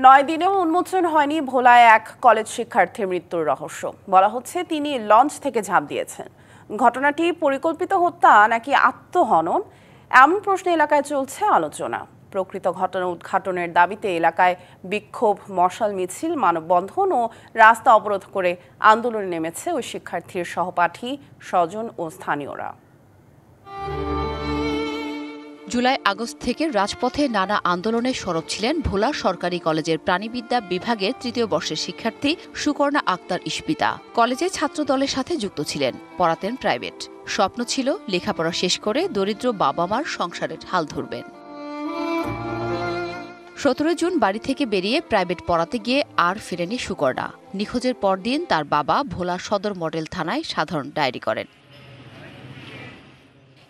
9 দিনেও উন্মোচন হয়নি ভোলায় এক কলেজ শিক্ষার্থীর মৃত্যুর রহস্য। বলা হচ্ছে তিনি লঞ্চ থেকে ঝাঁপ দিয়েছেন। ঘটনাটি পরিকল্পিত হত্যা নাকি আত্মহনন, এমন প্রশ্নে এলাকায় চলছে আলোচনা। প্রকৃত ঘটনা উদ্ঘাটনের দাবিতে এলাকায় বিক্ষোভ, মশাল মিছিল, মানববন্ধন ও রাস্তা অবরোধ করে আন্দোলনে নেমেছে ওই শিক্ষার্থীর সহপাঠী, স্বজন ও স্থানীয়রা। জুলাই-আগস্ট থেকে রাজপথে নানা আন্দোলনে সরব ছিলেন ভোলা সরকারি কলেজের প্রাণিবিদ্যা বিভাগের ৩য় বর্ষের শিক্ষার্থী সুকর্ণা আক্তার ইশপিতা। কলেজে ছাত্রদলের সাথে যুক্ত ছিলেন, পড়াতেন প্রাইভেট। স্বপ্ন ছিল লেখাপড়া শেষ করে দরিদ্র বাবা মার সংসারের হাল ধরবেন। 17 জুন বাড়ি থেকে বেরিয়ে প্রাইভেট পড়াতে গিয়ে আর ফেরেনি সুকর্ণা। নিখোঁজের পরদিন তার বাবা ভোলা সদর মডেল থানায় সাধারণ ডায়েরি করেন।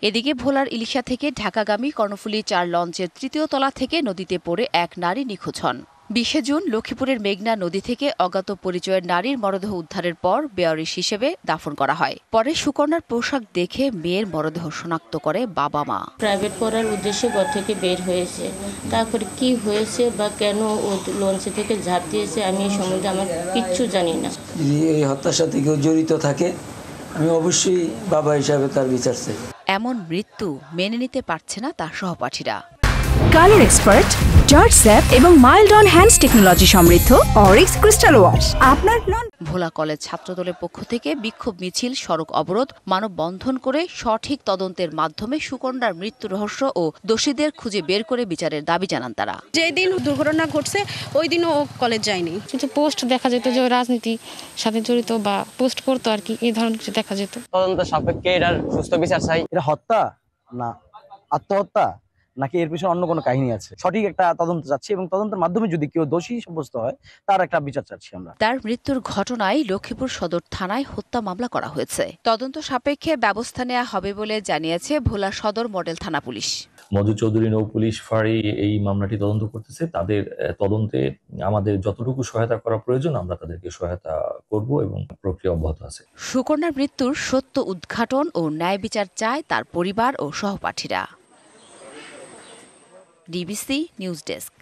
এদিকে ভোলার ইলিশা থেকে ঢাকাগামী কর্ণফুলী 4 লঞ্চের 3য় তলা থেকে নদীতে পড়ে এক নারী নিখোঁজ হন। 20 জুন লক্ষ্মীপুরের মেঘনা নদী থেকে অজ্ঞাত পরিচয়ের নারীর মরদেহ উদ্ধারের পর বেয়ারিশ হিসেবে দাফন করা হয়। পরে সুকর্ণার পোশাক দেখে মেয়ের মরদেহ শনাক্ত করে বাবা মা। প্রাইভেট পড়ার উদ্দেশ্যে ঘর থেকে বের হয়েছে, তারপরে কি হয়েছে বা কেন ও লঞ্চ থেকে ঝাঁপ দিয়েছে আমি এই সম্বন্ধে আমার কিচ্ছু জানি না। যদি এই হত্যার সাথে কেউ জড়িত থাকে, আমি অবশ্যই বাবা হিসাবে তার বিচার চাই। এমন মৃত্যু মেনে নিতে পারছে না তার সহপাঠীরা। কালার এক্সপার্ট, জর্জ স্যাপ এবং মাইল্ড অন হ্যান্ডস টেকনোলজি সমৃদ্ধ অরিক্স ক্রিস্টাল ওয়াশ আপনার ভোলা কলেজ ছাত্রদলের পক্ষ থেকে বিক্ষোভ মিছিল, সড়ক অবরোধ, মানববন্ধন করে সঠিক তদন্তের মাধ্যমে সুকর্ণার মৃত্যু রহস্য ও দোষীদের খুঁজে বের করে বিচারের দাবি জানান তারা। যেদিন দুর্ঘটনা ঘটছে ওই দিনও ও কলেজ যায়নি। কিছু পোস্ট দেখা যেত যে রাজনীতি সাথে জড়িত বা পোস্ট করতো আর কি, এই ধরনের কিছু দেখা যেত। তদন্ত সাপেক্ষে এটার সুস্থ বিচার চাই। এটা হত্যা না আত্মহত্যা নাকি এর পিছনে অন্য কোনো কাহিনী আছে, সঠিক একটা তদন্ত চাচ্ছি এবং তদন্তের মাধ্যমে যদি কেউ দোষী সাব্যস্ত হয় তার একটা বিচার চাচ্ছি আমরা। তার মৃত্যুর ঘটনায় লক্ষ্মীপুর সদর থানায় হত্যা মামলা করা হয়েছে। তদন্ত সাপেক্ষে ব্যবস্থা নেওয়া হবে বলে জানিয়েছে ভোলা সদর মডেল থানা পুলিশ। মধু চৌধুরী নৌ পুলিশ ফাঁড়ি এই মামলাটি তদন্ত করতেছে। তাদের তদন্তে আমাদের যতটুকু সহায়তা করা প্রয়োজন আমরা তাদেরকে সহায়তা করব এবং প্রক্রিয়া অব্যাহত আছে। সুকর্ণার মৃত্যুর সত্য উদ্ঘাটন ও ন্যায় বিচার চায় তার পরিবার ও সহপাঠীরা। DBC news desk.